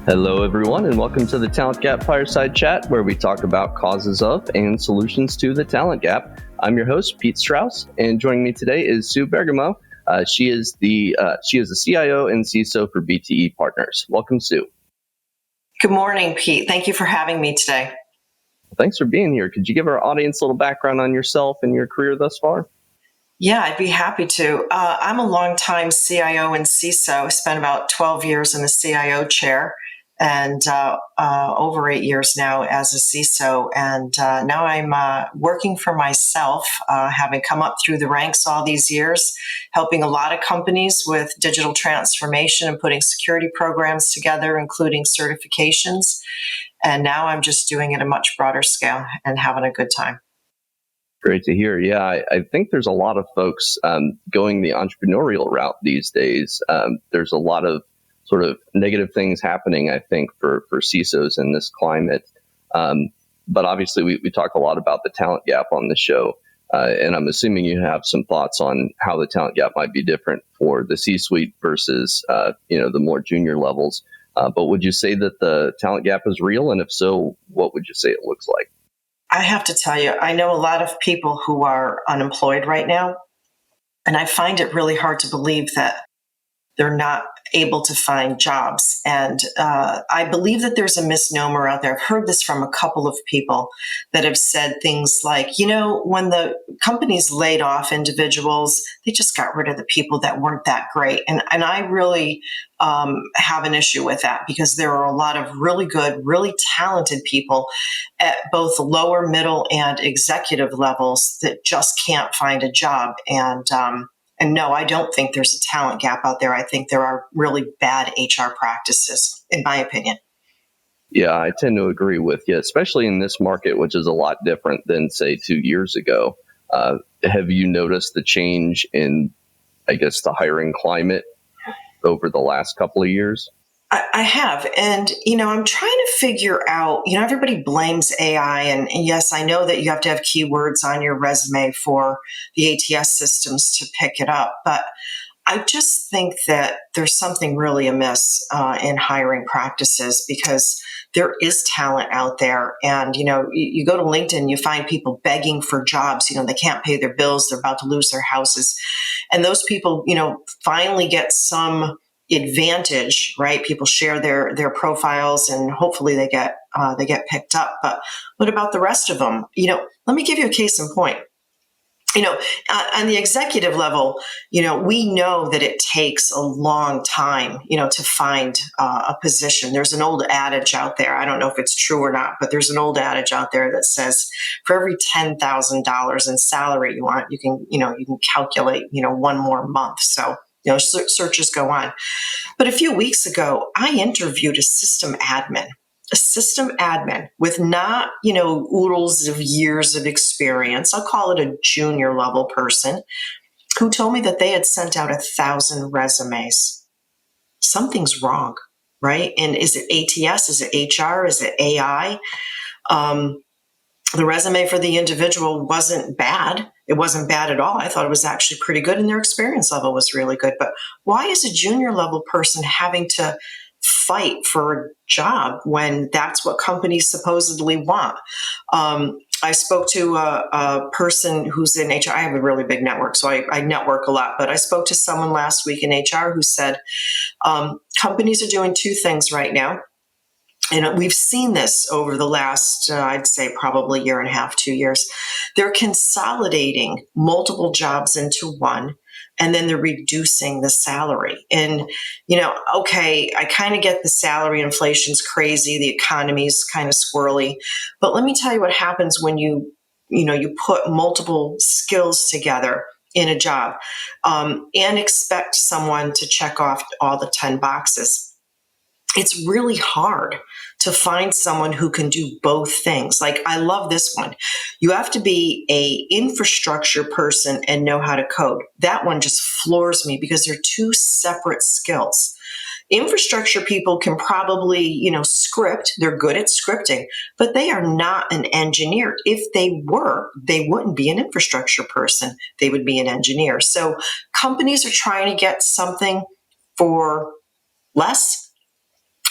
Hello, everyone, and welcome to the Talent Gap Fireside Chat, where we talk about causes of and solutions to the talent gap. I'm your host, Pete Strauss, and joining me today is Sue Bergamo. She is the CIO and CISO for BTE Partners. Welcome, Sue. Good morning, Pete. Thank you for having me today. Thanks for being here. Could you give our audience a little background on yourself and your career thus far? Yeah, I'd be happy to. I'm a longtime CIO and CISO. I spent about 12 years in the CIO chair and over 8 years now as a CISO. And now I'm working for myself, having come up through the ranks all these years, helping a lot of companies with digital transformation and putting security programs together, including certifications. And now I'm just doing it at a much broader scale and having a good time. Great to hear. Yeah, I think there's a lot of folks going the entrepreneurial route these days. There's a lot of sort of negative things happening, I think, for CISOs in this climate. But obviously, we talk a lot about the talent gap on the show. And I'm assuming you have some thoughts on how the talent gap might be different for the C-suite versus, the more junior levels. But would you say that the talent gap is real? And if so, what would you say it looks like? I have to tell you, I know a lot of people who are unemployed right now, and I find it really hard to believe that they're not able to find jobs. And I believe that there's a misnomer out there. I've heard this from a couple of people that have said things like, when the companies laid off individuals, they just got rid of the people that weren't that great. And I really have an issue with that, because there are a lot of really good, really talented people at both lower, middle, and executive levels that just can't find a job. And no, I don't think there's a talent gap out there. I think there are really bad HR practices, in my opinion. Yeah, I tend to agree with you, especially in this market, which is a lot different than, say, 2 years ago. Have you noticed the change in, I guess, the hiring climate over the last couple of years? I have. And, I'm trying to figure out, everybody blames AI. And yes, I know that you have to have keywords on your resume for the ATS systems to pick it up. But I just think that there's something really amiss in hiring practices, because there is talent out there. And, you go to LinkedIn, you find people begging for jobs. They can't pay their bills. They're about to lose their houses. And those people, finally get some advantage, right? People share their profiles, and hopefully they get picked up. But what about the rest of them? Let me give you a case in point. On the executive level, we know that it takes a long time, to find a position. There's an old adage out there. I don't know if it's true or not, but there's an old adage out there that says for every $10,000 in salary you want, you can calculate, one more month. So, searches go on. But a few weeks ago, I interviewed a system admin with not, oodles of years of experience. I'll call it a junior level person, who told me that they had sent out 1,000 resumes. Something's wrong, right? And is it ATS? Is it HR? Is it AI? The resume for the individual wasn't bad. It wasn't bad at all. I thought it was actually pretty good, and their experience level was really good. But why is a junior level person having to fight for a job when that's what companies supposedly want? I spoke to a person who's in HR. I have a really big network, so I network a lot. But I spoke to someone last week in HR who said companies are doing two things right now. And we've seen this over the last, I'd say probably year and a half, 2 years. They're consolidating multiple jobs into one, and then they're reducing the salary. And, okay, I kind of get the salary inflation's crazy. The economy's kind of squirrely. But let me tell you what happens when you put multiple skills together in a job and expect someone to check off all the 10 boxes. It's really hard to find someone who can do both things. Like, I love this one. You have to be a infrastructure person and know how to code. That one just floors me, because they're two separate skills. Infrastructure people can probably, script. They're good at scripting, but they are not an engineer. If they were, they wouldn't be an infrastructure person. They would be an engineer. So companies are trying to get something for less.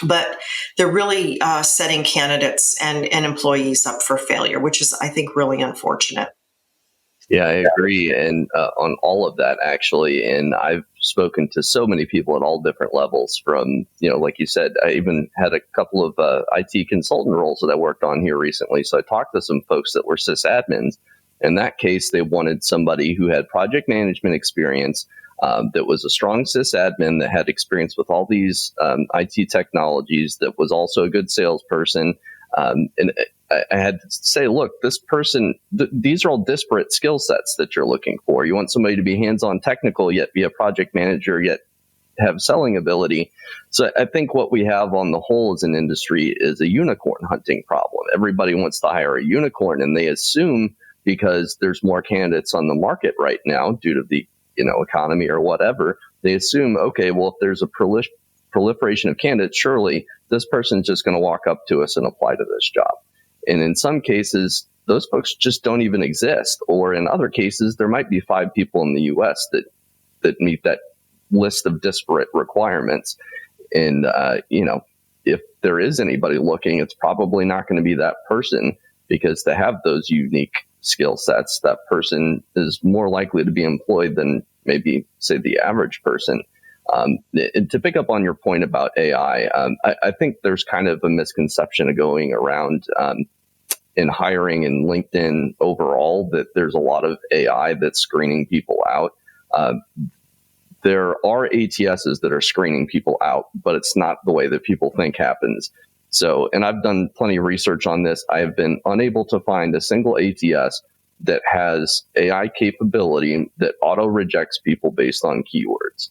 But they're really setting candidates and employees up for failure, which is, I think, really unfortunate. Yeah, I agree. And on all of that, actually. And I've spoken to so many people at all different levels from, like you said, I even had a couple of IT consultant roles that I worked on here recently. So I talked to some folks that were sysadmins. In that case, they wanted somebody who had project management experience, that was a strong sysadmin, that had experience with all these IT technologies, that was also a good salesperson. And I had to say, look, this person, these are all disparate skill sets that you're looking for. You want somebody to be hands-on technical, yet be a project manager, yet have selling ability. So I think what we have on the whole as an industry is a unicorn hunting problem. Everybody wants to hire a unicorn, and they assume because there's more candidates on the market right now due to the economy or whatever, they assume, okay, well, if there's a proliferation of candidates, surely this person's just going to walk up to us and apply to this job. And in some cases, those folks just don't even exist. Or in other cases, there might be 5 people in the US that meet that list of disparate requirements. And, if there is anybody looking, it's probably not going to be that person, because to have those unique skill sets, that person is more likely to be employed than maybe, say, the average person. And to pick up on your point about AI, I think there's kind of a misconception going around in hiring and LinkedIn overall that there's a lot of AI that's screening people out. There are ATSs that are screening people out, but it's not the way that people think happens. So, and I've done plenty of research on this. I have been unable to find a single ATS that has AI capability that auto rejects people based on keywords.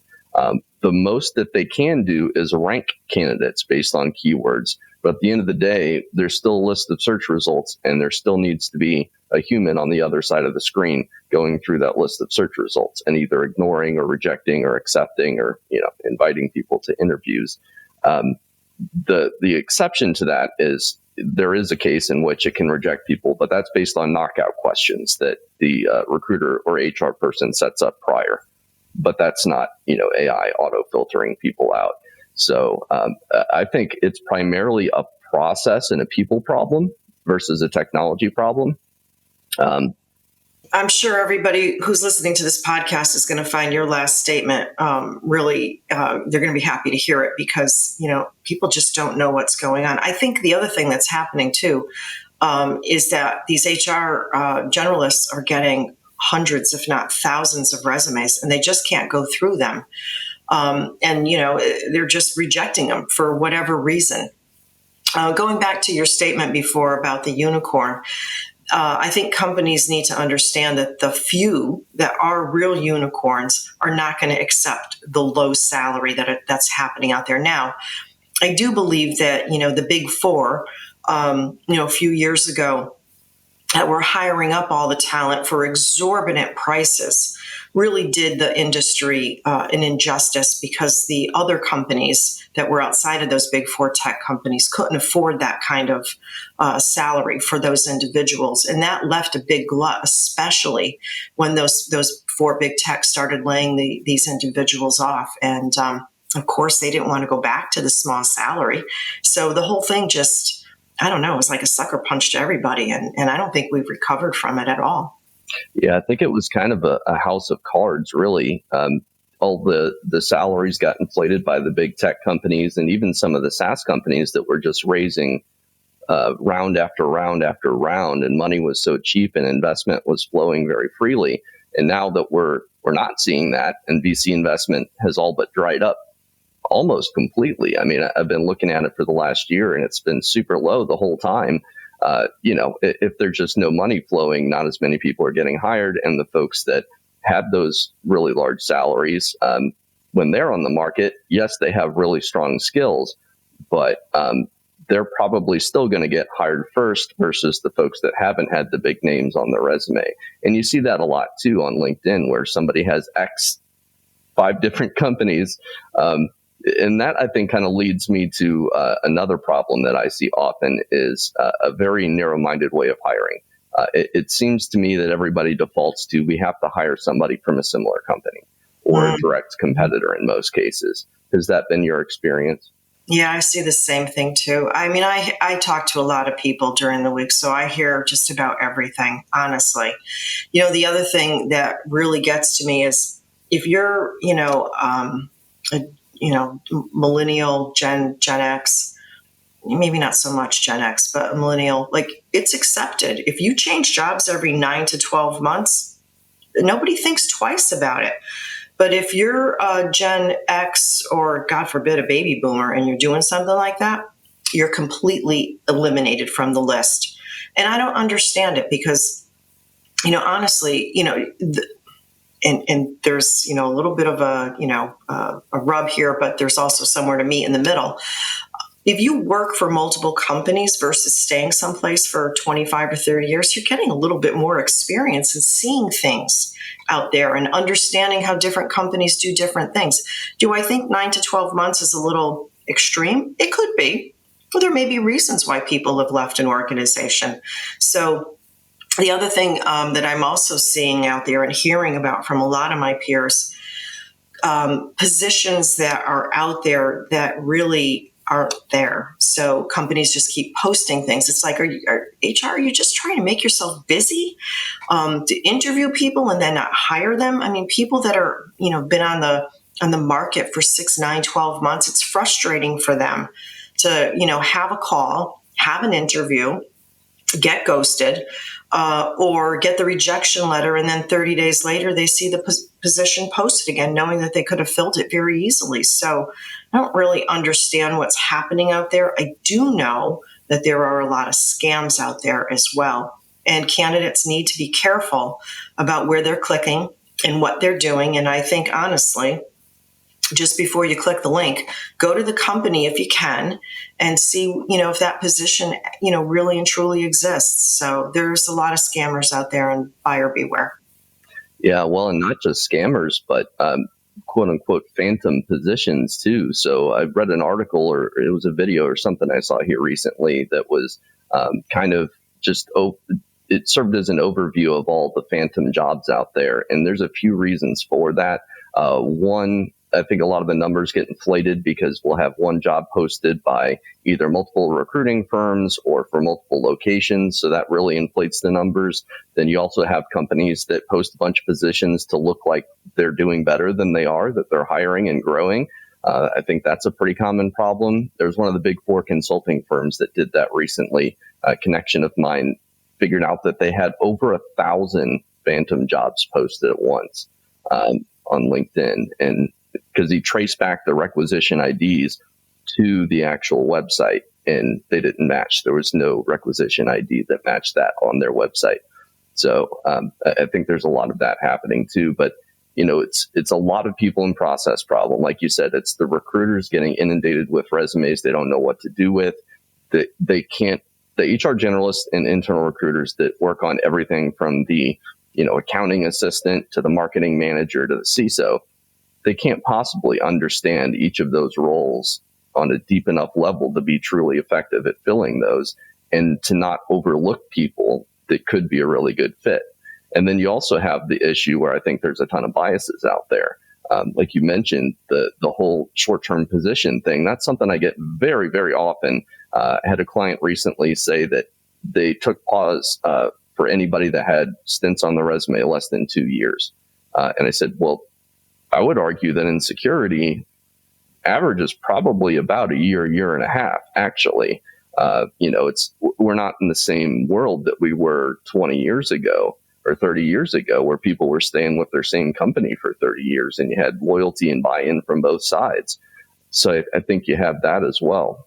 The most that they can do is rank candidates based on keywords. But at the end of the day, there's still a list of search results, and there still needs to be a human on the other side of the screen going through that list of search results and either ignoring or rejecting or accepting or inviting people to interviews. The exception to that is there is a case in which it can reject people, but that's based on knockout questions that the recruiter or HR person sets up prior. But that's not, AI auto filtering people out. So I think it's primarily a process and a people problem versus a technology problem. I'm sure everybody who's listening to this podcast is going to find your last statement really, they're going to be happy to hear it, because, people just don't know what's going on. I think the other thing that's happening too is that these HR generalists are getting hundreds, if not thousands of resumes, and they just can't go through them. And they're just rejecting them for whatever reason. Going back to your statement before about the unicorn, I think companies need to understand that the few that are real unicorns are not going to accept the low salary that's happening out there now. I do believe that, the big four, a few years ago, that were hiring up all the talent for exorbitant prices really did the industry an injustice, because the other companies that were outside of those big four tech companies couldn't afford that kind of salary for those individuals. And that left a big glut, especially when those four big techs started laying these individuals off. And of course, they didn't want to go back to the small salary. So the whole thing just, I don't know, it was like a sucker punch to everybody. And I don't think we've recovered from it at all. Yeah, I think it was kind of a house of cards, really. All the salaries got inflated by the big tech companies, and even some of the SaaS companies that were just raising round after round after round, and money was so cheap and investment was flowing very freely. And now that we're not seeing that, and VC investment has all but dried up almost completely. I mean, I've been looking at it for the last year, and it's been super low the whole time. If there's just no money flowing, not as many people are getting hired, and the folks that have those really large salaries, when they're on the market, yes, they have really strong skills, but they're probably still going to get hired first versus the folks that haven't had the big names on their resume. And you see that a lot too on LinkedIn, where somebody has 5 different companies. And that, I think, kind of leads me to another problem that I see often is a very narrow-minded way of hiring. It seems to me that everybody defaults to, we have to hire somebody from a similar company or a direct competitor in most cases. Has that been your experience? Yeah, I see the same thing too. I mean, I talk to a lot of people during the week, so I hear just about everything, honestly. The other thing that really gets to me is if you're, a, millennial, Gen X, maybe not so much Gen X, but a millennial, like it's accepted. If you change jobs every 9 to 12 months, nobody thinks twice about it. But if you're a Gen X or, God forbid, a baby boomer and you're doing something like that, you're completely eliminated from the list. And I don't understand it because, honestly, and there's, a little bit of a rub here, but there's also somewhere to meet in the middle. If you work for multiple companies versus staying someplace for 25 or 30 years, you're getting a little bit more experience and seeing things out there and understanding how different companies do different things. Do I think 9 to 12 months is a little extreme? It could be. Well, there may be reasons why people have left an organization. So the other thing that I'm also seeing out there and hearing about from a lot of my peers, positions that are out there that really aren't there. So companies just keep posting things. It's like, are HR, are you just trying to make yourself busy to interview people and then not hire them? I mean, people that are, been on the market for 6, 9, 12 months, it's frustrating for them to, have a call, have an interview, get ghosted, or get the rejection letter, and then 30 days later they see the position posted again, knowing that they could have filled it very easily. So I don't really understand what's happening out there. I do know that there are a lot of scams out there as well, and candidates need to be careful about where they're clicking and what they're doing. And I think, honestly, just before you click the link, go to the company if you can and see, if that position, really and truly exists. So there's a lot of scammers out there, and buyer beware. Yeah, well, and not just scammers, but quote unquote phantom positions too. So I read an article, or it was a video or something I saw here recently that was kind of just it served as an overview of all the phantom jobs out there. And there's a few reasons for that. One, I think a lot of the numbers get inflated because we'll have one job posted by either multiple recruiting firms or for multiple locations. So that really inflates the numbers. Then you also have companies that post a bunch of positions to look like they're doing better than they are, that they're hiring and growing. I think that's a pretty common problem. There's one of the big 4 consulting firms that did that recently. A connection of mine figured out that they had over 1,000 phantom jobs posted at once on LinkedIn. And because he traced back the requisition IDs to the actual website, and they didn't match. There was no requisition ID that matched that on their website. So I think there's a lot of that happening too. But it's a lot of people in process problem. Like you said, it's the recruiters getting inundated with resumes they don't know what to do with. They can't. The HR generalists and internal recruiters that work on everything from the accounting assistant to the marketing manager to the CISO, they can't possibly understand each of those roles on a deep enough level to be truly effective at filling those and to not overlook people that could be a really good fit. And then you also have the issue where I think there's a ton of biases out there. Like you mentioned, the whole short-term position thing, that's something I get very, very often. I had a client recently say that they took pause for anybody that had stints on the resume less than 2 years. And I said, well, I would argue that in security, average is probably about a year and a half, actually. We're not in the same world that we were 20 years ago or 30 years ago, where people were staying with their same company for 30 years and you had loyalty and buy-in from both sides. So I think you have that as well.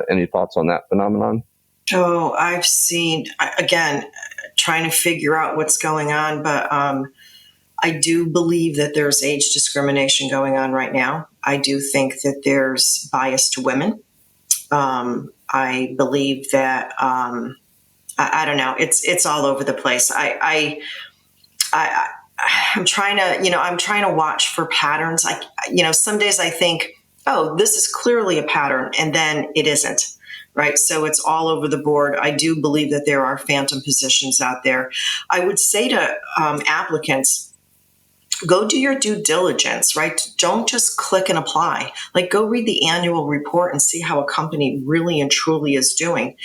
Any thoughts on that phenomenon? Oh, I've seen, again, trying to figure out what's going on, but I do believe that there's age discrimination going on right now. I do think that there's bias to women. I believe that I don't know. It's all over the place. I'm trying to watch for patterns. Some days I think, oh, this is clearly a pattern, and then it isn't. Right. So it's all over the board. I do believe that there are phantom positions out there. I would say to applicants, go do your due diligence, right? Don't just click and apply. Like, go read the annual report and see how a company really and truly is doing.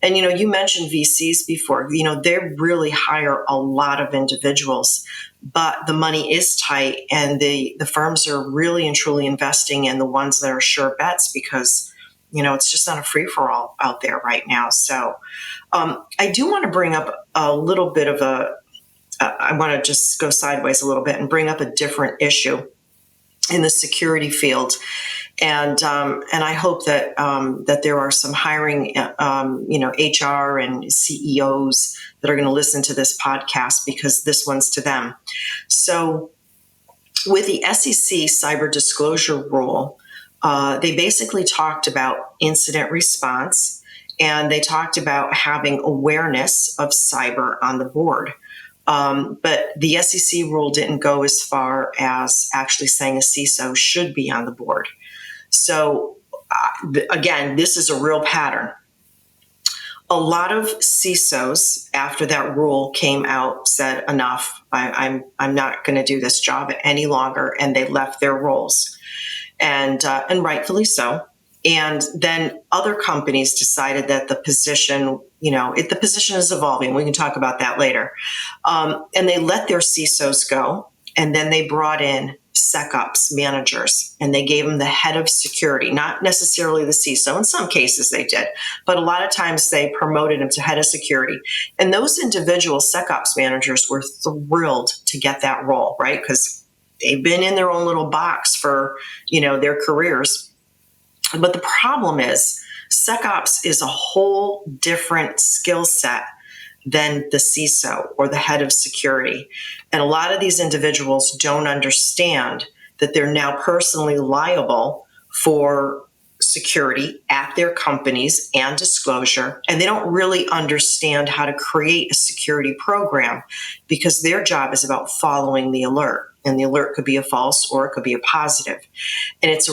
And, you mentioned VCs before. They really hire a lot of individuals, but the money is tight, and the firms are really and truly investing in the ones that are sure bets, because, it's just not a free-for-all out there right now. So I do want to bring up a little bit of I want to just go sideways a little bit and bring up a different issue in the security field. And I hope that that there are some hiring, HR and CEOs that are going to listen to this podcast, because this one's to them. So, with the SEC cyber disclosure rule, they basically talked about incident response, and they talked about having awareness of cyber on the board. But the SEC rule didn't go as far as actually saying a CISO should be on the board. So, again, this is a real pattern. A lot of CISOs, after that rule came out, said, enough, I'm not going to do this job any longer, and they left their roles, and rightfully so. And then other companies decided that the position, the position is evolving. We can talk about that later. And they let their CISOs go, and then they brought in SecOps managers, and they gave them the head of security, not necessarily the CISO. In some cases they did, but a lot of times they promoted them to head of security. And those individual SecOps managers were thrilled to get that role, right? Because they've been in their own little box for, their careers. But the problem is, SecOps is a whole different skill set than the CISO or the head of security. And a lot of these individuals don't understand that they're now personally liable for security at their companies and disclosure. And they don't really understand how to create a security program, because their job is about following the alert. And the alert could be a false or it could be a positive. And it's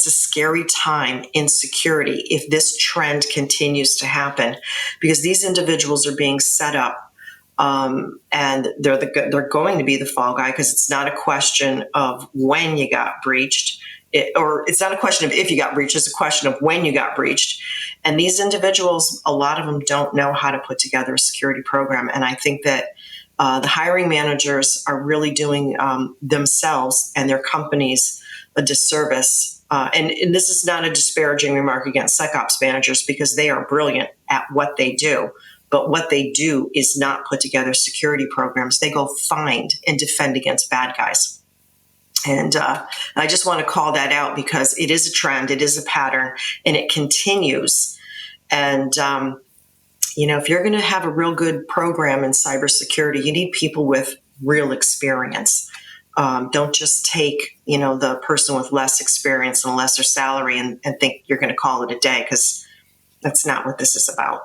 a scary time in security if this trend continues to happen, because these individuals are being set up, and they're going to be the fall guy, because it's not a question of when you got breached, or it's not a question of if you got breached, it's a question of when you got breached. And these individuals, a lot of them don't know how to put together a security program. And I think that the hiring managers are really doing themselves and their companies a disservice. And this is not a disparaging remark against SecOps managers, because they are brilliant at what they do. But what they do is not put together security programs. They go find and defend against bad guys. And I just want to call that out, because it is a trend, it is a pattern, and it continues. And if you're going to have a real good program in cybersecurity, you need people with real experience. Don't just take, the person with less experience and a lesser salary and think you're going to call it a day, because that's not what this is about.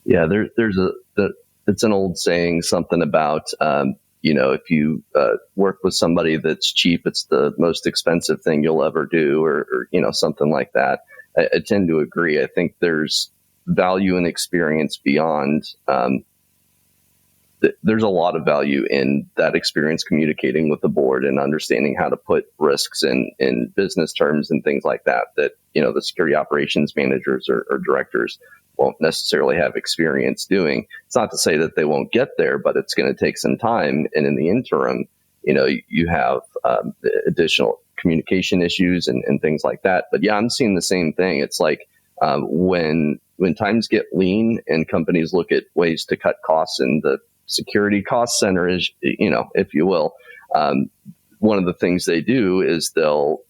Yeah, it's an old saying, something about, if you work with somebody that's cheap, it's the most expensive thing you'll ever do, or something like that. I tend to agree. I think there's value and experience beyond. There's a lot of value in that experience communicating with the board and understanding how to put risks in business terms and things like that the security operations managers or directors won't necessarily have experience doing. It's not to say that they won't get there, but it's going to take some time. And in the interim, you have additional communication issues and things like that. But yeah, I'm seeing the same thing. It's like when times get lean and companies look at ways to cut costs, and the security cost center is, if you will, one of the things they do is they'll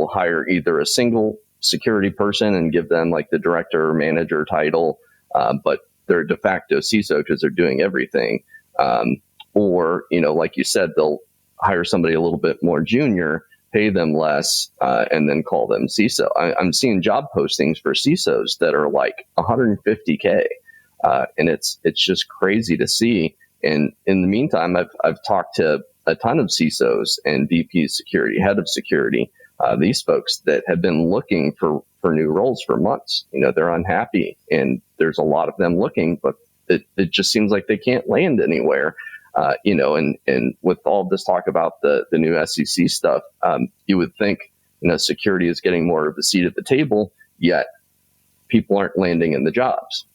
hire either a single security person and give them like the director or manager title, but they're de facto CISO because they're doing everything. Or, like you said, they'll hire somebody a little bit more junior, pay them less, and then call them CISO. I'm seeing job postings for CISOs that are like $150K. And it's just crazy to see. And in the meantime, I've talked to a ton of CISOs and VPs security, head of security, these folks that have been looking for new roles for months. They're unhappy, and there's a lot of them looking, but it just seems like they can't land anywhere. And with all this talk about the new SEC stuff, you would think, security is getting more of a seat at the table, yet people aren't landing in the jobs.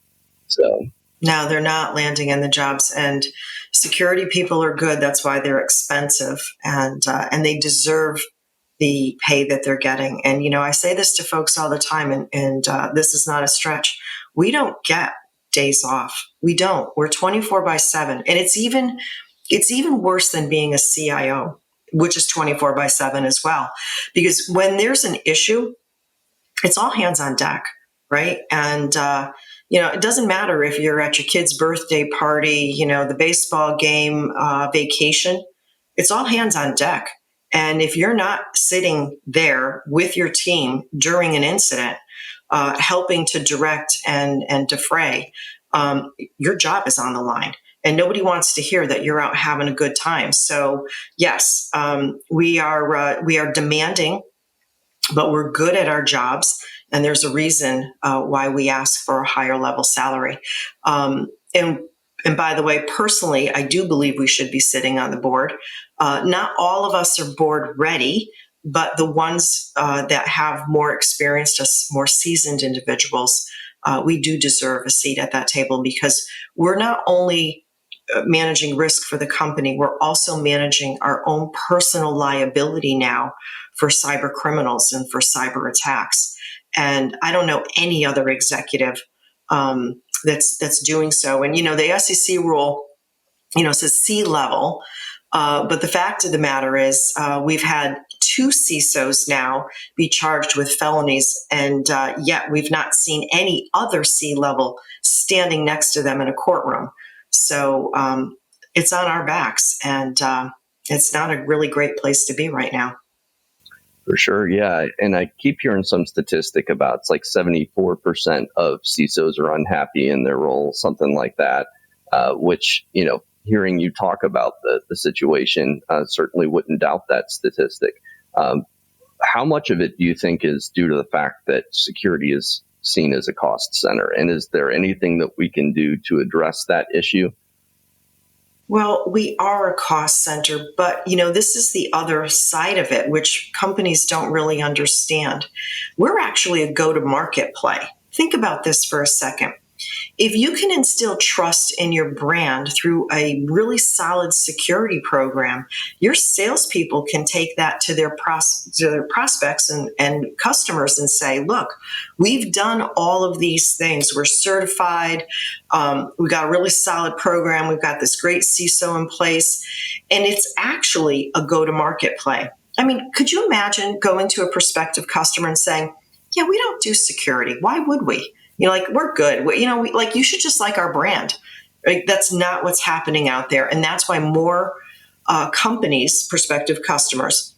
So no, they're not landing in the jobs, and security people are good. That's why they're expensive, and they deserve the pay that they're getting. And I say this to folks all the time, and this is not a stretch. We don't get days off. We don't. We're 24/7, and it's even worse than being a CIO, which is 24/7 as well, because when there's an issue, it's all hands on deck, right? And it doesn't matter if you're at your kid's birthday party, the baseball game, vacation. It's all hands on deck. And if you're not sitting there with your team during an incident, helping to direct and defray, your job is on the line. And nobody wants to hear that you're out having a good time. So yes, we are demanding, but we're good at our jobs. And there's a reason why we ask for a higher level salary. And by the way, personally, I do believe we should be sitting on the board. Not all of us are board ready, but the ones that have more experienced, more seasoned individuals, we do deserve a seat at that table, because we're not only managing risk for the company, we're also managing our own personal liability now for cyber criminals and for cyber attacks. And I don't know any other executive that's doing so. And the SEC rule, says C level, but the fact of the matter is, we've had 2 CISOs now be charged with felonies, and yet we've not seen any other C level standing next to them in a courtroom. So it's on our backs, and it's not a really great place to be right now. For sure, yeah. And I keep hearing some statistic about it's like 74% of CISOs are unhappy in their role, something like that, which, hearing you talk about the situation, certainly wouldn't doubt that statistic. How much of it do you think is due to the fact that security is seen as a cost center? And is there anything that we can do to address that issue? Well, we are a cost center, but this is the other side of it, which companies don't really understand. We're actually a go-to-market play. Think about this for a second. If you can instill trust in your brand through a really solid security program, your salespeople can take that to their prospects and customers and say, look, we've done all of these things. We're certified. We've got a really solid program. We've got this great CISO in place. And it's actually a go-to-market play. I mean, could you imagine going to a prospective customer and saying, yeah, we don't do security. Why would we? We're good. You should just like our brand. Right? That's not what's happening out there. And that's why more companies, prospective customers,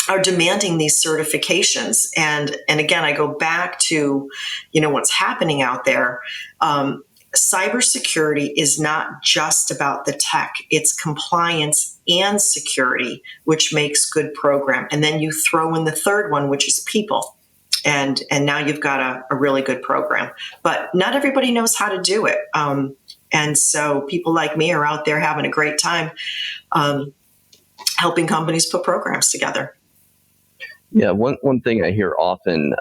are demanding these certifications. And again, I go back to, what's happening out there. Cybersecurity is not just about the tech. It's compliance and security, which makes good program. And then you throw in the third one, which is people. And now you've got a really good program. But not everybody knows how to do it. And so people like me are out there having a great time helping companies put programs together. Yeah, one thing I hear often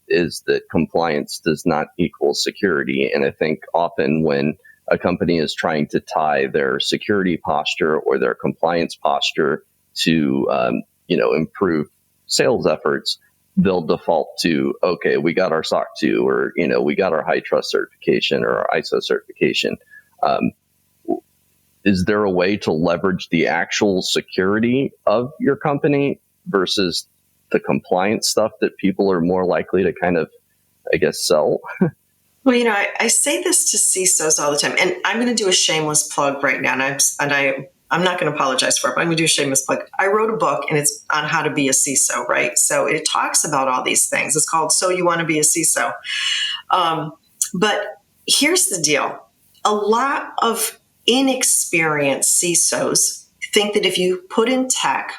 is that compliance does not equal security. And I think often when a company is trying to tie their security posture or their compliance posture to improve sales efforts, they'll default to, okay, we got our SOC 2, or, we got our high trust certification or our ISO certification. Is there a way to leverage the actual security of your company versus the compliance stuff that people are more likely to kind of, I guess, sell? Well, I say this to CISOs all the time, and I'm going to do a shameless plug right now, I'm not going to apologize for it, but I'm going to do a shameless plug. I wrote a book, and it's on how to be a CISO, right? So it talks about all these things. It's called So You Want to Be a CISO. But here's the deal. A lot of inexperienced CISOs think that if you put in tech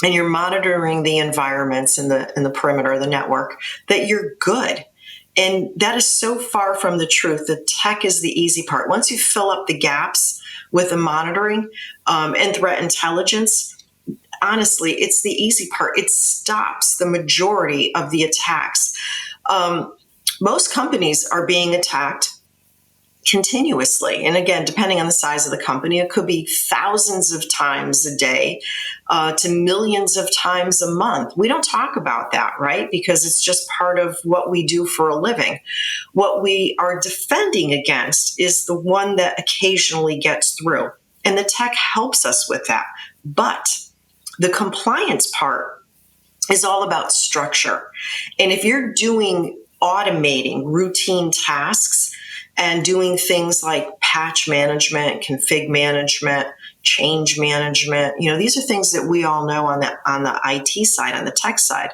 and you're monitoring the environments in the perimeter of the network, that you're good. And that is so far from the truth. The tech is the easy part. Once you fill up the gaps with the monitoring and threat intelligence, honestly, it's the easy part. It stops the majority of the attacks. Most companies are being attacked continuously. And again, depending on the size of the company, it could be thousands of times a day to millions of times a month. We don't talk about that, right? Because it's just part of what we do for a living. What we are defending against is the one that occasionally gets through. And the tech helps us with that. But the compliance part is all about structure. And if you're automating routine tasks, and doing things like patch management, config management, change management. These are things that we all know on the IT side, on the tech side.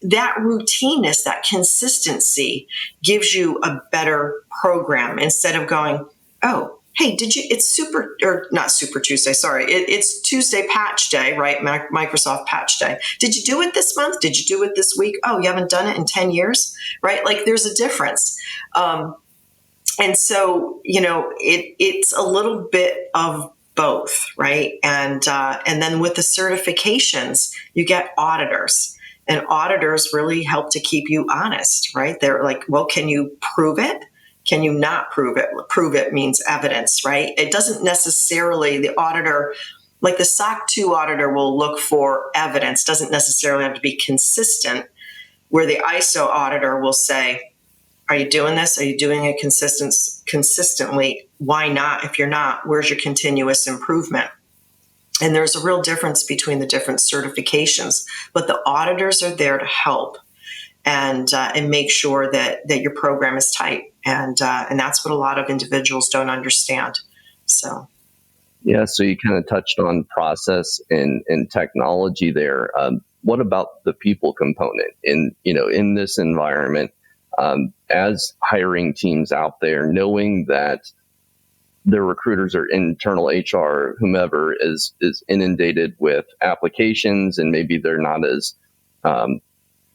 That routineness, that consistency gives you a better program instead of going, oh, hey, it's not Super Tuesday, sorry. It's Tuesday patch day, right? Microsoft patch day. Did you do it this month? Did you do it this week? Oh, you haven't done it in 10 years, right? Like there's a difference. And so, it's a little bit of both, right? And then with the certifications, you get auditors, and auditors really help to keep you honest, right? They're like, well, can you prove it? Can you not prove it? Prove it means evidence, right? It doesn't necessarily, the auditor, like the SOC 2 auditor will look for evidence, doesn't necessarily have to be consistent, where the ISO auditor will say, are you doing this? Are you doing it consistently? Why not? If you're not, where's your continuous improvement? And there's a real difference between the different certifications, but the auditors are there to help and make sure that your program is tight. And that's what a lot of individuals don't understand. So. Yeah, so you kind of touched on process and technology there. What about the people component in this environment? As hiring teams out there, knowing that their recruiters or internal HR, whomever is inundated with applications, and maybe they're not as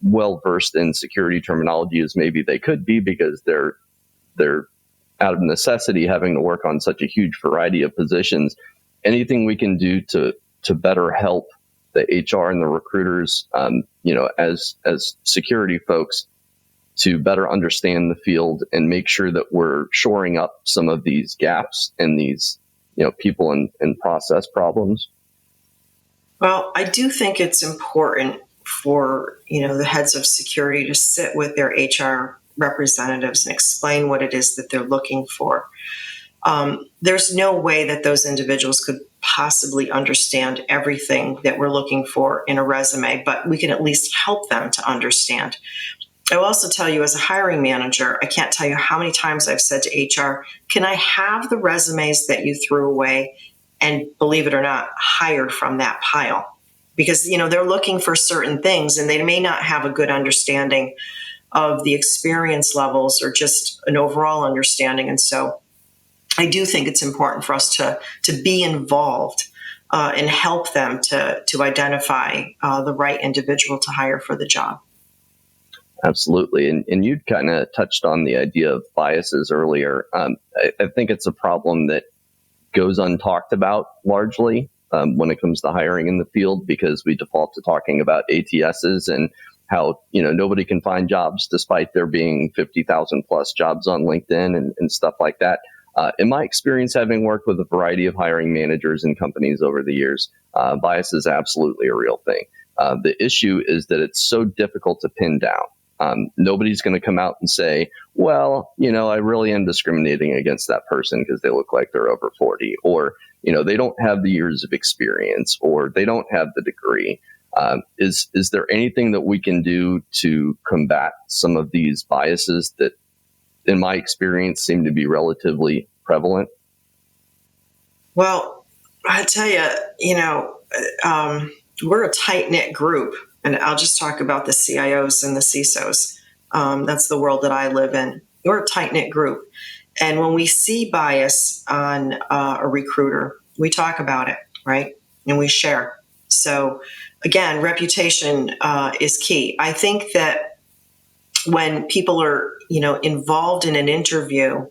well versed in security terminology as maybe they could be because they're out of necessity having to work on such a huge variety of positions. Anything we can do to better help the HR and the recruiters, as security folks, to better understand the field and make sure that we're shoring up some of these gaps in these, people and process problems? Well, I do think it's important for, the heads of security to sit with their HR representatives and explain what it is that they're looking for. There's no way that those individuals could possibly understand everything that we're looking for in a resume, but we can at least help them to understand. I will also tell you, as a hiring manager, I can't tell you how many times I've said to HR, can I have the resumes that you threw away and, believe it or not, hired from that pile? Because, they're looking for certain things and they may not have a good understanding of the experience levels or just an overall understanding. And so I do think it's important for us to be involved and help them to identify the right individual to hire for the job. Absolutely. And you kind of touched on the idea of biases earlier. I think it's a problem that goes untalked about largely when it comes to hiring in the field, because we default to talking about ATSs and how, nobody can find jobs despite there being 50,000 plus jobs on LinkedIn and stuff like that. In my experience, having worked with a variety of hiring managers and companies over the years, bias is absolutely a real thing. The issue is that it's so difficult to pin down. Nobody's going to come out and say, well, I really am discriminating against that person because they look like they're over 40, or, they don't have the years of experience, or they don't have the degree. Is there anything that we can do to combat some of these biases that, in my experience, seem to be relatively prevalent? Well, I tell you, we're a tight-knit group. And I'll just talk about the CIOs and the CISOs. That's the world that I live in. We're a tight-knit group. And when we see bias on a recruiter, we talk about it, right? And we share. So again, reputation is key. I think that when people are, involved in an interview,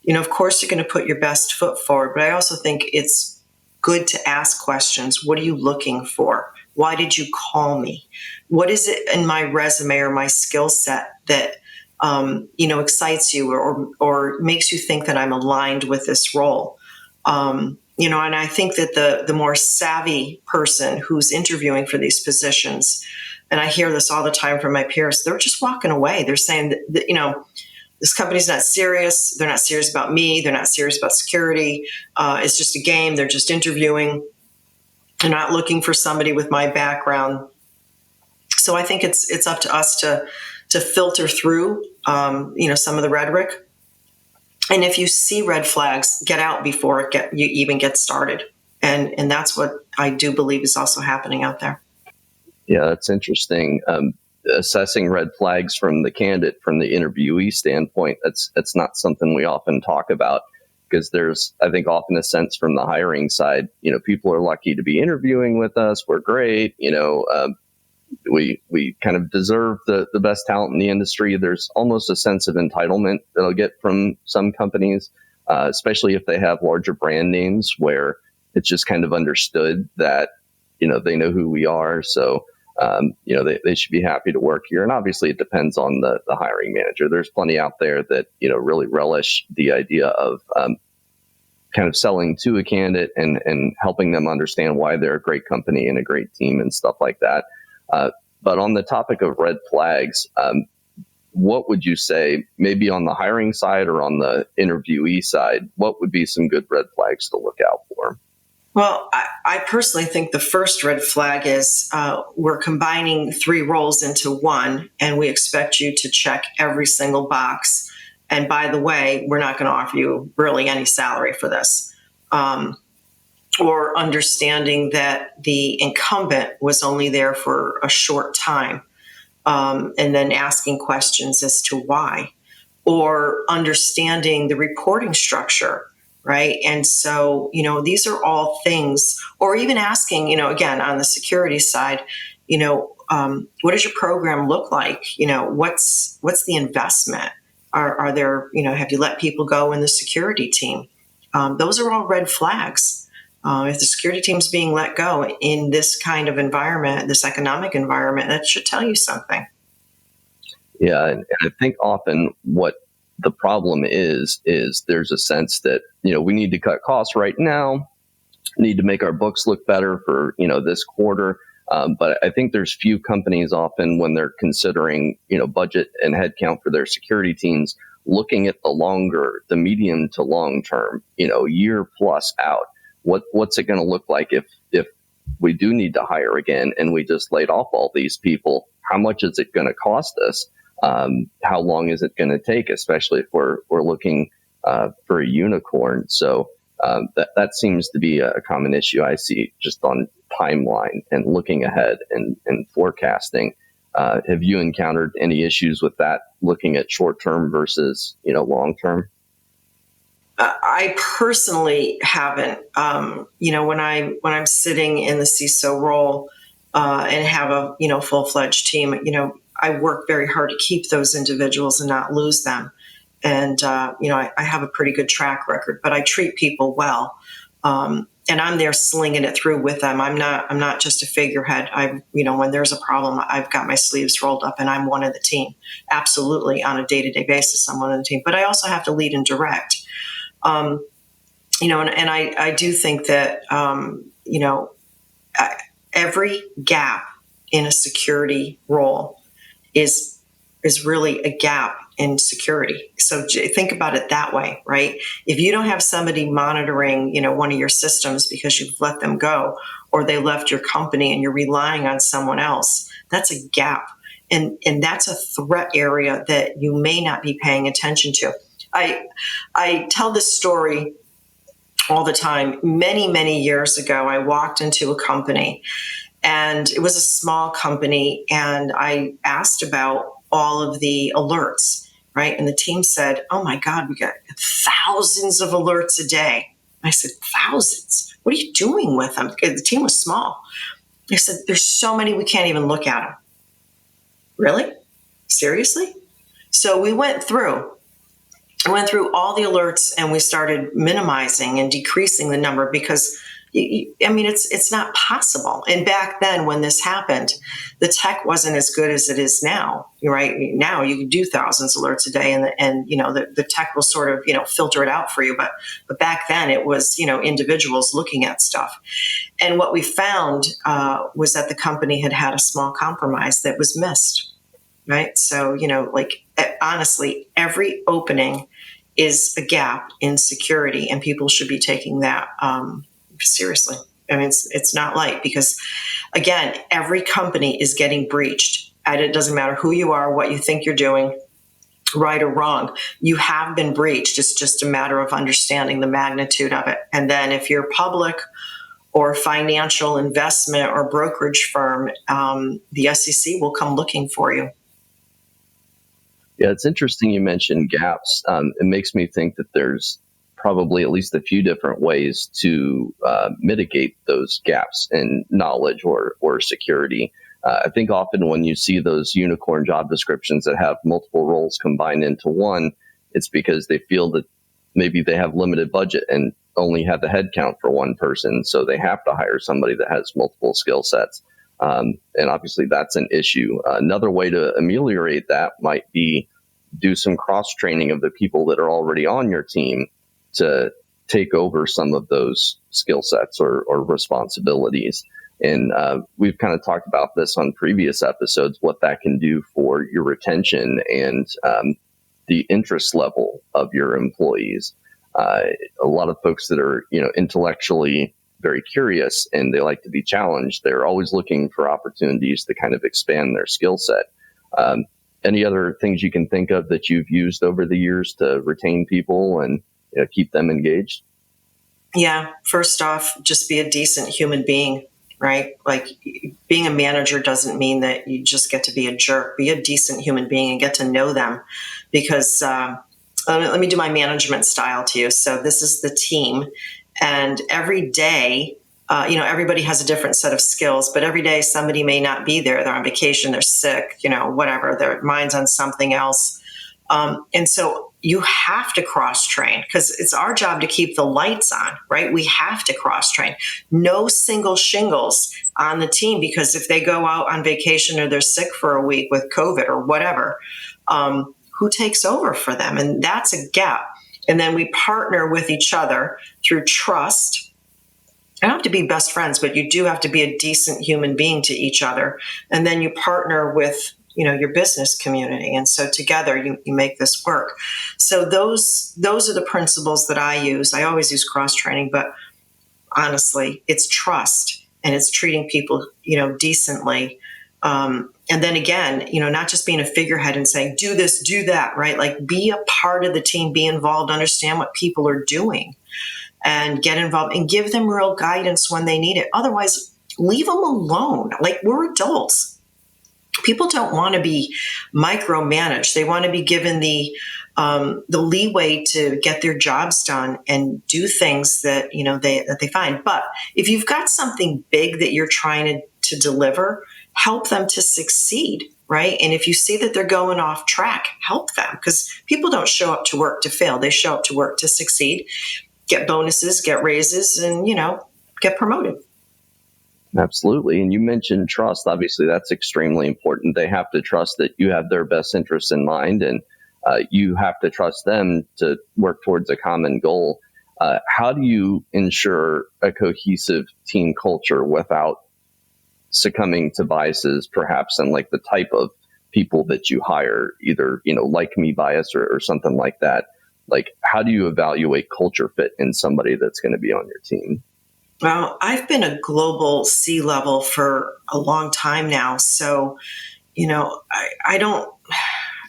of course you're going to put your best foot forward, but I also think it's good to ask questions. What are you looking for? Why did you call me? What is it in my resume or my skill set that excites you or makes you think that I'm aligned with this role? And I think that the more savvy person who's interviewing for these positions, and I hear this all the time from my peers, they're just walking away. They're saying that this company's not serious. They're not serious about me. They're not serious about security. It's just a game. They're just interviewing. They're not looking for somebody with my background. So I think it's up to us to filter through, some of the rhetoric. And if you see red flags, get out before you even get started. And that's what I do believe is also happening out there. Yeah, that's interesting. Assessing red flags from the candidate, from the interviewee standpoint, that's not something we often talk about, because there's, I think, often a sense from the hiring side, people are lucky to be interviewing with us. We're great. We kind of deserve the best talent in the industry. There's almost a sense of entitlement that I'll get from some companies, especially if they have larger brand names, where it's just kind of understood that, they know who we are. So, they should be happy to work here. And obviously it depends on the hiring manager. There's plenty out there that, really relish the idea of kind of selling to a candidate and helping them understand why they're a great company and a great team and stuff like that. But on the topic of red flags, what would you say, maybe on the hiring side or on the interviewee side, what would be some good red flags to look out for? Well, I personally think the first red flag is we're combining 3 roles into one, and we expect you to check every single box. And by the way, we're not going to offer you really any salary for this. Or understanding that the incumbent was only there for a short time, and then asking questions as to why. Or understanding the reporting structure. Right. And so, these are all things, or even asking, again, on the security side, what does your program look like? What's the investment? Are there, have you let people go in the security team? Those are all red flags. If the security team's being let go in this kind of environment, this economic environment, that should tell you something. Yeah. And I think often what the problem is there's a sense that, we need to cut costs right now, need to make our books look better for, this quarter. But I think there's few companies often, when they're considering, budget and headcount for their security teams, looking at the medium to long term, year plus out. What's it going to look like if we do need to hire again and we just laid off all these people? How much is it going to cost us? How long is it going to take, especially if we're looking for a unicorn? So that seems to be a common issue I see just on timeline and looking ahead and forecasting. Have you encountered any issues with that, looking at short term versus long term? I personally haven't. When I'm sitting in the CISO role and have a full-fledged team, I work very hard to keep those individuals and not lose them. And I have a pretty good track record, but I treat people well, and I'm there slinging it through with them. I'm not just a figurehead. When there's a problem, I've got my sleeves rolled up, and I'm one of the team. Absolutely, on a day-to-day basis, I'm one of the team. But I also have to lead and direct. And I do think that, every gap in a security role is really a gap in security. So think about it that way, right? If you don't have somebody monitoring, one of your systems because you've let them go, or they left your company and you're relying on someone else, that's a gap. And that's a threat area that you may not be paying attention to. I tell this story all the time. Many, many years ago, I walked into a company, and it was a small company, and I asked about all of the alerts, right? And the team said, "Oh my God, we got thousands of alerts a day." I said, "Thousands? What are you doing with them?" The team was small. I said, "There's so many we can't even look at them." Really? Seriously? So we went through all the alerts and we started minimizing and decreasing the number because I mean, it's not possible. And back then when this happened, the tech wasn't as good as it is now, right? Now you can do thousands of alerts a day and the tech will sort of, filter it out for you. But back then it was, individuals looking at stuff. And what we found was that the company had a small compromise that was missed, right? So, honestly, every opening is a gap in security and people should be taking that seriously. I mean, it's not light because, again, every company is getting breached. And it doesn't matter who you are, what you think you're doing, right or wrong. You have been breached. It's just a matter of understanding the magnitude of it. And then if you're public or financial investment or brokerage firm, the SEC will come looking for you. Yeah, it's interesting you mentioned gaps. It makes me think that there's probably at least a few different ways to mitigate those gaps in knowledge or security. I think often when you see those unicorn job descriptions that have multiple roles combined into one, it's because they feel that maybe they have limited budget and only have the headcount for one person. So they have to hire somebody that has multiple skill sets. And obviously that's an issue. Another way to ameliorate that might be do some cross training of the people that are already on your team to take over some of those skill sets or responsibilities. And we've kind of talked about this on previous episodes, what that can do for your retention and the interest level of your employees. A lot of folks that are, intellectually very curious and they like to be challenged, they're always looking for opportunities to kind of expand their skill set. Any other things you can think of that you've used over the years to retain people and keep them engaged? Yeah. First off, just be a decent human being, right? Like being a manager doesn't mean that you just get to be a jerk. Be a decent human being and get to know them because let me do my management style to you. So this is the team and every day, everybody has a different set of skills, but every day somebody may not be there. They're on vacation, they're sick, whatever, their mind's on something else. And so you have to cross train because it's our job to keep the lights on, right? We have to cross train. No single shingles on the team because if they go out on vacation or they're sick for a week with COVID or whatever, who takes over for them? And that's a gap. And then we partner with each other through trust. You don't have to be best friends, but you do have to be a decent human being to each other. And then you partner with your business community. And so together you make this work. So those are the principles that I use. I always use cross training, but honestly, it's trust and it's treating people, decently. And then again, not just being a figurehead and saying, do this, do that, right? Like be a part of the team, be involved, understand what people are doing and get involved and give them real guidance when they need it. Otherwise, leave them alone. Like we're adults. People don't want to be micromanaged. They want to be given the leeway to get their jobs done and do things that they find. But if you've got something big that you're trying to deliver, help them to succeed, right? And if you see that they're going off track, help them because people don't show up to work to fail. They show up to work to succeed, get bonuses, get raises, and get promoted. Absolutely. And you mentioned trust. Obviously, that's extremely important. They have to trust that you have their best interests in mind, and you have to trust them to work towards a common goal. How do you ensure a cohesive team culture without succumbing to biases, perhaps, and like the type of people that you hire, either, like me bias or something like that? Like, how do you evaluate culture fit in somebody that's going to be on your team? Well, I've been a global C-level for a long time now. So, I don't,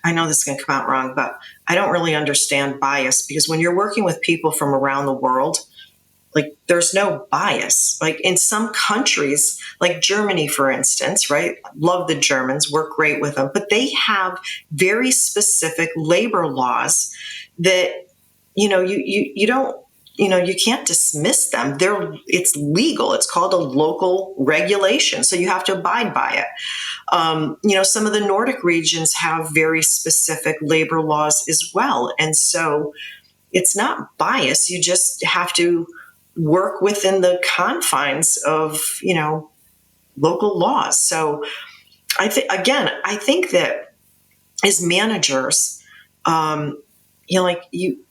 I know this is going to come out wrong, but I don't really understand bias because when you're working with people from around the world, like there's no bias. Like in some countries, like Germany, for instance, right? Love the Germans, work great with them, but they have very specific labor laws that, you don't you can't dismiss them. It's legal. It's called a local regulation. So you have to abide by it. Some of the Nordic regions have very specific labor laws as well. And so it's not bias. You just have to work within the confines of, local laws. So I think that as managers,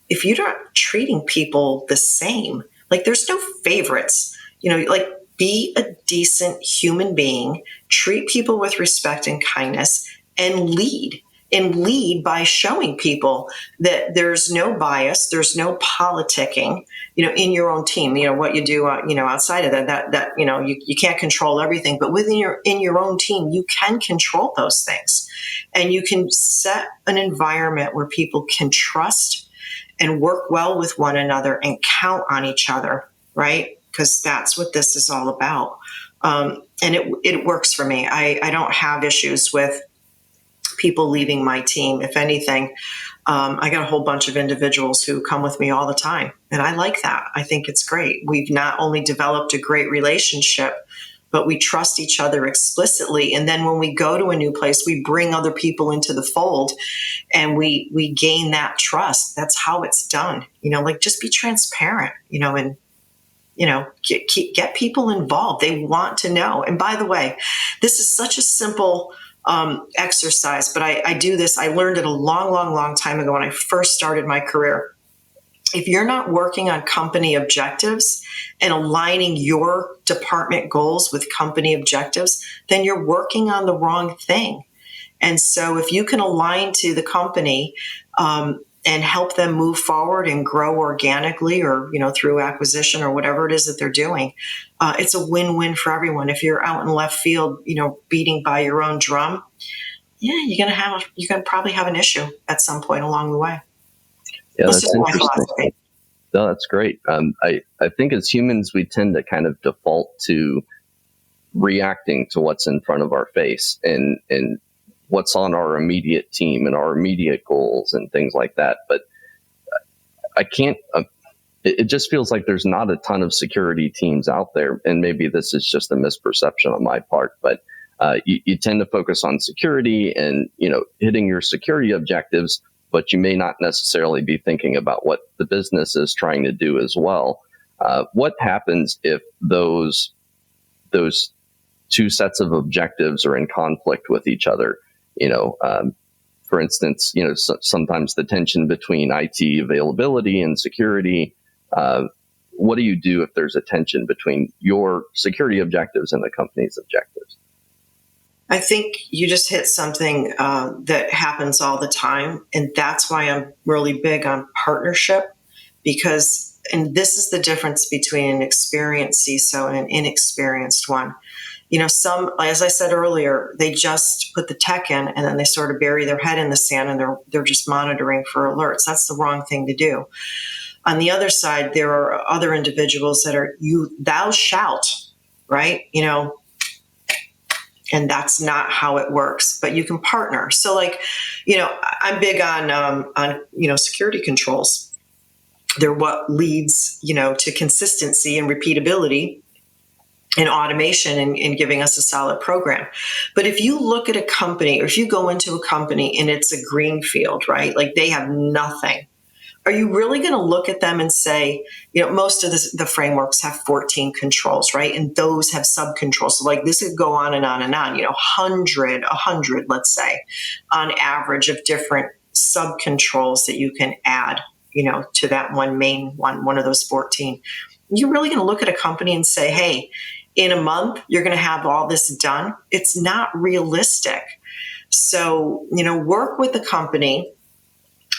if you're not treating people the same, like there's no favorites, like be a decent human being, treat people with respect and kindness, and lead. And lead by showing people that there's no bias, there's no politicking, in your own team. What you do, outside of that you can't control everything, but in your own team, you can control those things, and you can set an environment where people can trust and work well with one another and count on each other, right? Because that's what this is all about. And it works for me. I don't have issues with people leaving my team. If anything, I got a whole bunch of individuals who come with me all the time. And I like that. I think it's great. We've not only developed a great relationship, but we trust each other explicitly. And then when we go to a new place, we bring other people into the fold and we gain that trust. That's how it's done. Just be transparent, and get people involved. They want to know. And by the way, this is such a simple exercise, but I do this. I learned it a long, long, long time ago when I first started my career. If you're not working on company objectives and aligning your department goals with company objectives, then you're working on the wrong thing. And so if you can align to the company and help them move forward and grow organically or, through acquisition or whatever it is that they're doing, it's a win-win for everyone. If you're out in left field, beating by your own drum, you're going to probably have an issue at some point along the way. Yeah, that's interesting. No, that's great. I think as humans, we tend to kind of default to reacting to what's in front of our face and what's on our immediate team and our immediate goals and things like that. But I can't, it just feels like there's not a ton of security teams out there. And maybe this is just a misperception on my part, but you tend to focus on security and, hitting your security objectives, but you may not necessarily be thinking about what the business is trying to do as well. What happens if those two sets of objectives are in conflict with each other? For instance, sometimes the tension between IT availability and security. What do you do if there's a tension between your security objectives and the company's objectives? I think you just hit something that happens all the time. And that's why I'm really big on partnership, and this is the difference between an experienced CISO and an inexperienced one. Some, as I said earlier, they just put the tech in and then they sort of bury their head in the sand and they're just monitoring for alerts. That's the wrong thing to do. On the other side, there are other individuals that are thou shalt, right? And that's not how it works, but you can partner. So I'm big on security controls. They're what leads, to consistency and repeatability and automation and giving us a solid program. But if you look at a company, or if you go into a company and it's a green field, right? Like they have nothing. Are you really going to look at them and say, most of the frameworks have 14 controls, right? And those have sub-controls. So this could go on and on and on, 100, let's say, on average of different sub-controls that you can add, to that one main one of those 14. You're really going to look at a company and say, hey, in a month, you're going to have all this done. It's not realistic. So, work with the company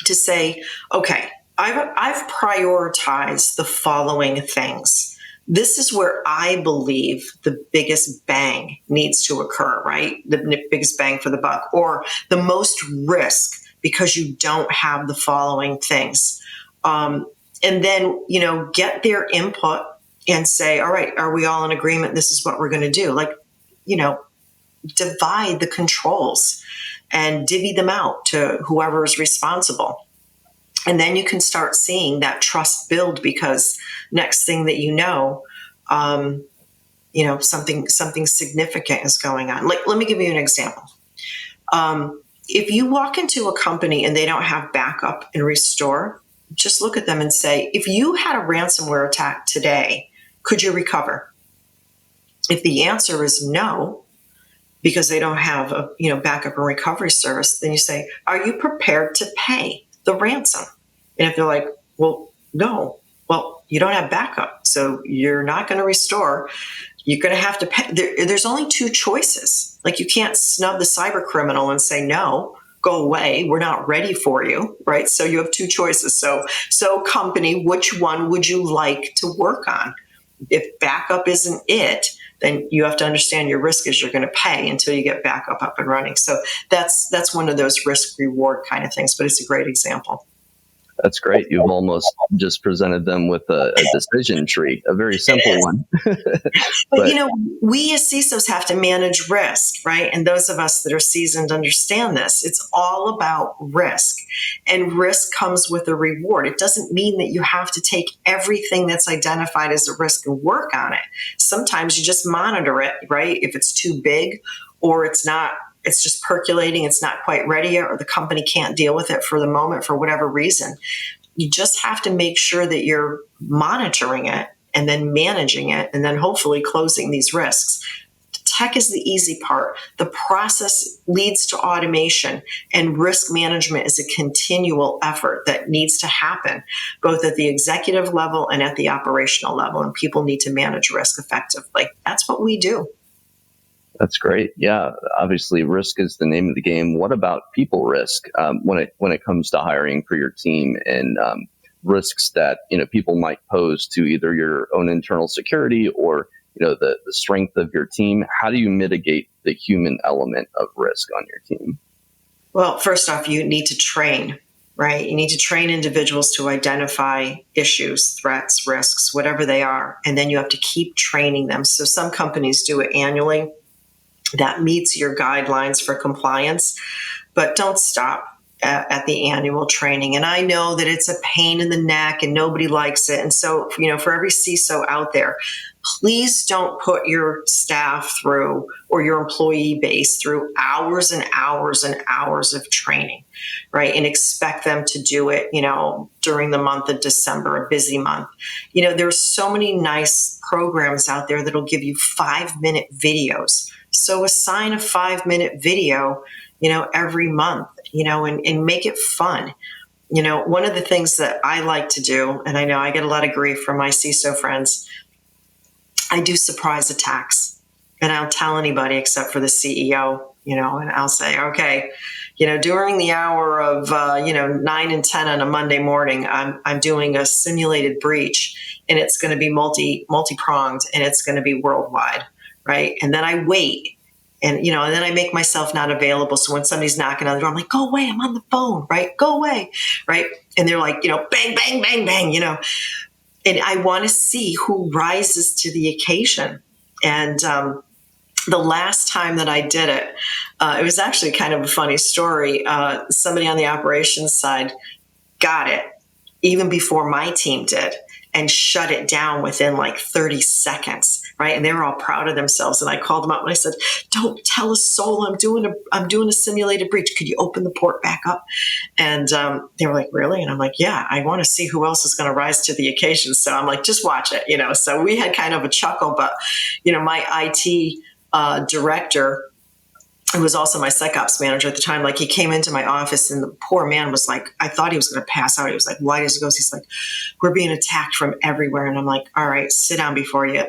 to say, okay, I've prioritized the following things. This is where I believe the biggest bang needs to occur, right? The biggest bang for the buck, or the most risk because you don't have the following things. And then, get their input and say, all right, are we all in agreement? This is what we're going to do. Divide the controls and divvy them out to whoever is responsible. And then you can start seeing that trust build, because next thing that something significant is going on. Like, let me give you an example. If you walk into a company and they don't have backup and restore, just look at them and say, if you had a ransomware attack today, could you recover? If the answer is no, because they don't have a backup and recovery service, then you say, are you prepared to pay the ransom? And if they're like, well, no, well, you don't have backup, so you're not going to restore. You're going to have to pay. There's only two choices. Like, you can't snub the cyber criminal and say, no, go away, we're not ready for you, right? So you have two choices. So company, which one would you like to work on? If backup isn't it, then you have to understand your risk is you're going to pay until you get backup up and running. So that's one of those risk reward kind of things, but it's a great example. That's great. You've almost just presented them with a decision tree, a very simple one. But we as CISOs have to manage risk, right? And those of us that are seasoned understand this. It's all about risk. And risk comes with a reward. It doesn't mean that you have to take everything that's identified as a risk and work on it. Sometimes you just monitor it, right? If it's too big or it's just percolating, it's not quite ready yet, or the company can't deal with it for the moment for whatever reason. You just have to make sure that you're monitoring it and then managing it and then hopefully closing these risks. Tech is the easy part. The process leads to automation, and risk management is a continual effort that needs to happen both at the executive level and at the operational level, and people need to manage risk effectively. That's what we do. That's great. Yeah, obviously, risk is the name of the game. What about people risk when it comes to hiring for your team, and risks that people might pose to either your own internal security or the strength of your team? How do you mitigate the human element of risk on your team? Well, first off, you need to train, right? You need to train individuals to identify issues, threats, risks, whatever they are, and then you have to keep training them. So some companies do it annually. That meets your guidelines for compliance, but don't stop at the annual training. And I know that it's a pain in the neck and nobody likes it. And so, for every CISO out there, please don't put your staff through, or your employee base through, hours and hours and hours of training, right? And expect them to do it, during the month of December, a busy month. There's so many nice programs out there that'll give you 5-minute videos. So assign a 5-minute video, every month, and make it fun. One of the things that I like to do, and I know I get a lot of grief from my CISO friends, I do surprise attacks, and I don't tell anybody except for the CEO, and I'll say, okay, during the hour of, 9 and 10 on a Monday morning, I'm doing a simulated breach, and it's going to be multi-pronged, and it's going to be worldwide. Right. And then I wait, and then I make myself not available. So when somebody's knocking on the door, I'm like, go away, I'm on the phone, right? Go away. Right. And they're like, bang, bang, bang, bang, and I want to see who rises to the occasion. And the last time that I did it, it was actually kind of a funny story. Somebody on the operations side got it even before my team did, and shut it down within like 30 seconds, right? And they were all proud of themselves. And I called them up and I said, don't tell a soul, I'm doing a simulated breach. Could you open the port back up? And they were like, really? And I'm like, yeah, I want to see who else is going to rise to the occasion. So I'm like, just watch it, So we had kind of a chuckle, but, my IT director, who was also my SecOps manager at the time, like, he came into my office and the poor man was like, I thought he was going to pass out. He was like, white as a ghost. He's like, we're being attacked from everywhere. And I'm like, all right, sit down before you,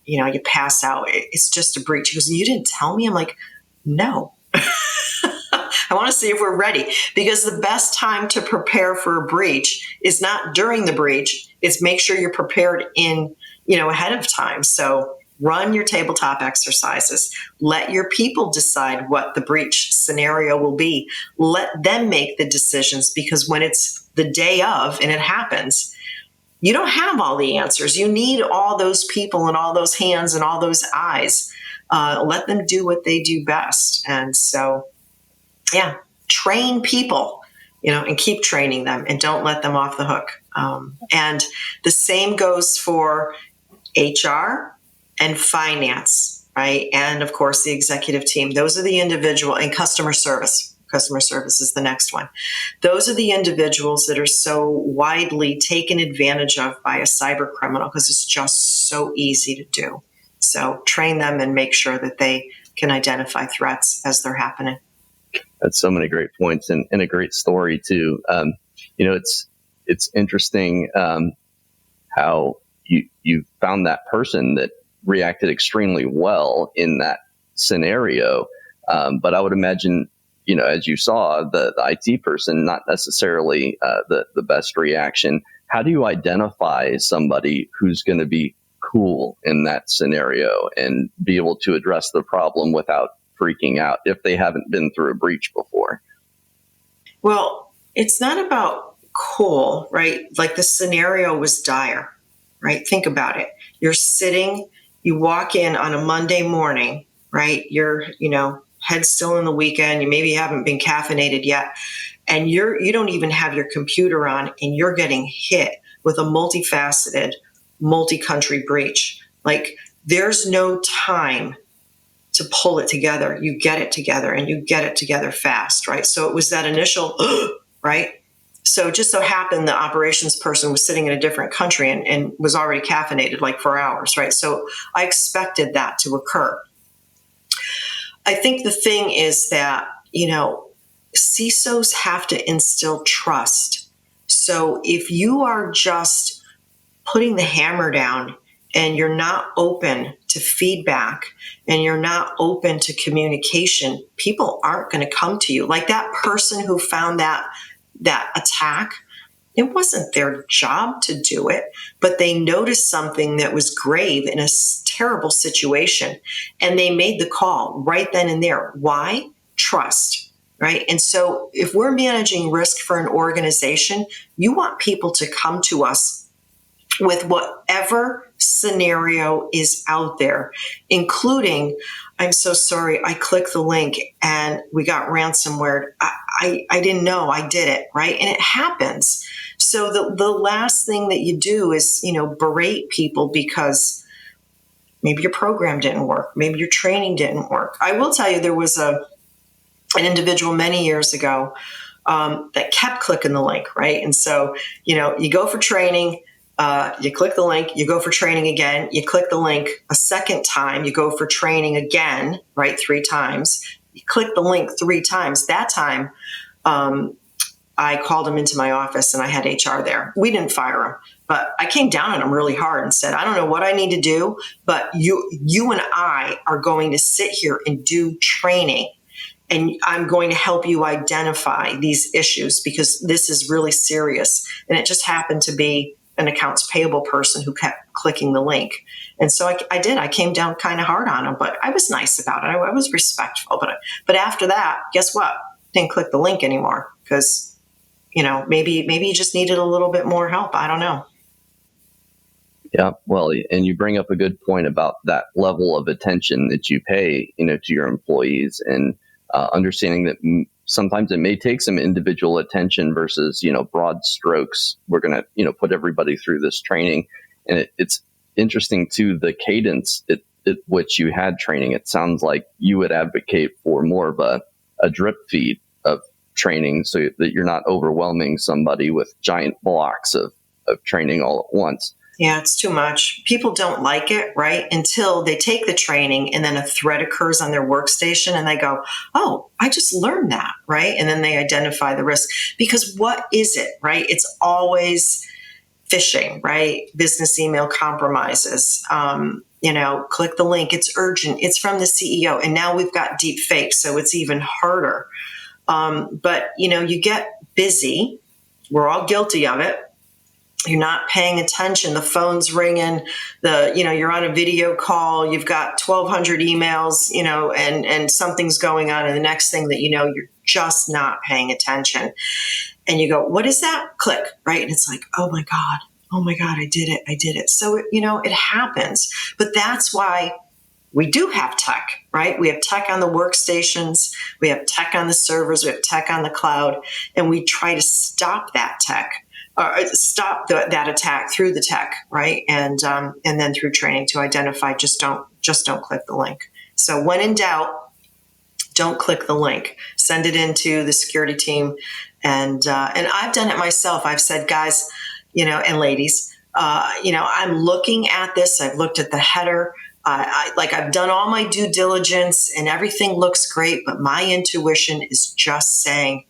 you pass out. It's just a breach. He goes, you didn't tell me? I'm like, no. I want to see if we're ready, because the best time to prepare for a breach is not during the breach. It's make sure you're prepared ahead of time. So run your tabletop exercises. Let your people decide what the breach scenario will be. Let them make the decisions, because when it's the day of and it happens, you don't have all the answers. You need all those people and all those hands and all those eyes. Let them do what they do best. And so, yeah, train people. and keep training them and don't let them off the hook. And the same goes for HR and finance, right? And of course, the executive team. Those are the individual, and customer service. Customer service is the next one. Those are the individuals that are so widely taken advantage of by a cyber criminal because it's just so easy to do. So train them and make sure that they can identify threats as they're happening. That's so many great points and a great story too. It's interesting how you found that person that reacted extremely well in that scenario. But I would imagine, as you saw, the IT person, not necessarily the best reaction. How do you identify somebody who's going to be cool in that scenario and be able to address the problem without freaking out if they haven't been through a breach before? Well, it's not about cool, right? Like the scenario was dire, right? Think about it. You're sitting, you walk in on a Monday morning, right? You're, head still in the weekend. You maybe haven't been caffeinated yet. And you don't even have your computer on and you're getting hit with a multifaceted, multi-country breach. Like there's no time to pull it together. You get it together and you get it together fast, right? So it was that initial, right? So just so happened the operations person was sitting in a different country and was already caffeinated like for hours, right? So I expected that to occur. I think the thing is that, CISOs have to instill trust. So if you are just putting the hammer down and you're not open to feedback and you're not open to communication, people aren't going to come to you. Like that person who found that attack, it wasn't their job to do it, but they noticed something that was grave in a terrible situation, and they made the call right then and there. Why? Trust, right? And so if we're managing risk for an organization, you want people to come to us with whatever scenario is out there, including, I'm so sorry, I clicked the link and we got ransomware. I didn't know I did it, right? And it happens. So the last thing that you do is, berate people because maybe your program didn't work. Maybe your training didn't work. I will tell you, there was an individual many years ago that kept clicking the link, right? And so, you go for training, you click the link, you go for training again, you click the link a second time, you go for training again, right? 3 times. You click the link 3 times. That time, I called him into my office and I had HR there. We didn't fire him, but I came down on him really hard and said, I don't know what I need to do, but you and I are going to sit here and do training. And I'm going to help you identify these issues because this is really serious. And it just happened to be an accounts payable person who kept clicking the link. And so I did. I came down kind of hard on him, but I was nice about it. I was respectful. But after that, guess what? Didn't click the link anymore because, maybe you just needed a little bit more help. I don't know. Yeah, well, and you bring up a good point about that level of attention that you pay, to your employees, and understanding that sometimes it may take some individual attention versus, broad strokes. We're going to, put everybody through this training. And it's interesting too, the cadence at which you had training. It sounds like you would advocate for more of a drip feed of training so that you're not overwhelming somebody with giant blocks of training all at once. Yeah, it's too much. People don't like it, right? Until they take the training and then a threat occurs on their workstation and they go, oh, I just learned that, right? And then they identify the risk. Because what is it, right? It's always phishing, right? Business email compromises. Click the link. It's urgent. It's from the CEO. And now we've got deep fakes, so it's even harder. But you get busy. We're all guilty of it. You're not paying attention. The phone's ringing. You're on a video call. You've got 1,200 emails, and something's going on. And the next thing that you're just not paying attention. And you go, what is that? Click, right? And it's like, oh my God, I did it. So, it happens. But that's why we do have tech, right? We have tech on the workstations, we have tech on the servers, we have tech on the cloud, and we try to stop that tech, or stop that attack through the tech, right? And then through training to identify, just don't click the link. So when in doubt, don't click the link. Send it into the security team, and I've done it myself. I've said, guys, and ladies, I'm looking at this. I've looked at the header. I've done all my due diligence, and everything looks great, but my intuition is just saying,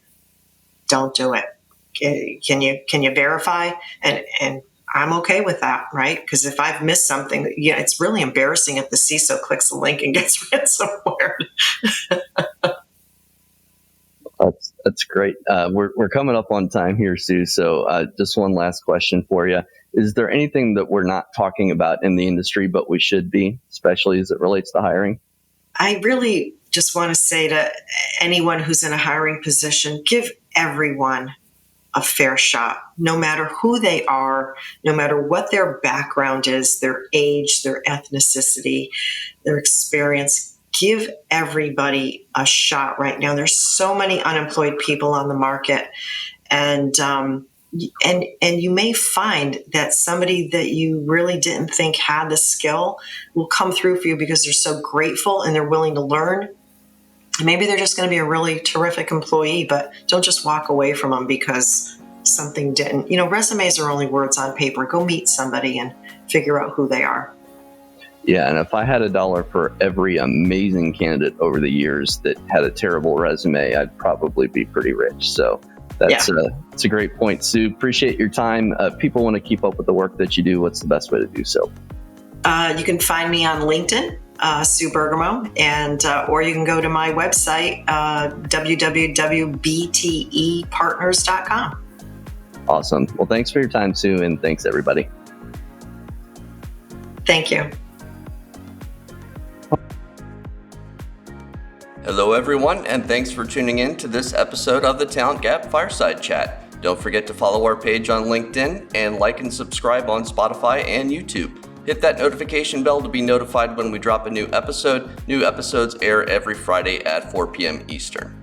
don't do it. Can you verify? And I'm okay with that, right? Because if I've missed something, it's really embarrassing if the CISO clicks the link and gets ransomware. That's great. We're coming up on time here, Sue. So just one last question for you. Is there anything that we're not talking about in the industry, but we should be, especially as it relates to hiring? I really just want to say to anyone who's in a hiring position, give everyone a fair shot, no matter who they are, no matter what their background is, their age, their ethnicity, their experience. Give everybody a shot right now. There's so many unemployed people on the market, and you may find that somebody that you really didn't think had the skill will come through for you because they're so grateful and they're willing to learn. Maybe they're just going to be a really terrific employee, but don't just walk away from them because something didn't. Resumes are only words on paper. Go meet somebody and figure out who they are. Yeah, and if I had $1 for every amazing candidate over the years that had a terrible resume, I'd probably be pretty rich. So that's a great point, Sue. Appreciate your time. People want to keep up with the work that you do. What's the best way to do so? You can find me on LinkedIn, Sue Bergamo, and or you can go to my website, www.btepartners.com. Awesome. Well, thanks for your time, Sue, and thanks, everybody. Thank you. Hello, everyone, and thanks for tuning in to this episode of the Talent Gap Fireside Chat. Don't forget to follow our page on LinkedIn and like and subscribe on Spotify and YouTube. Hit that notification bell to be notified when we drop a new episode. New episodes air every Friday at 4 p.m. Eastern.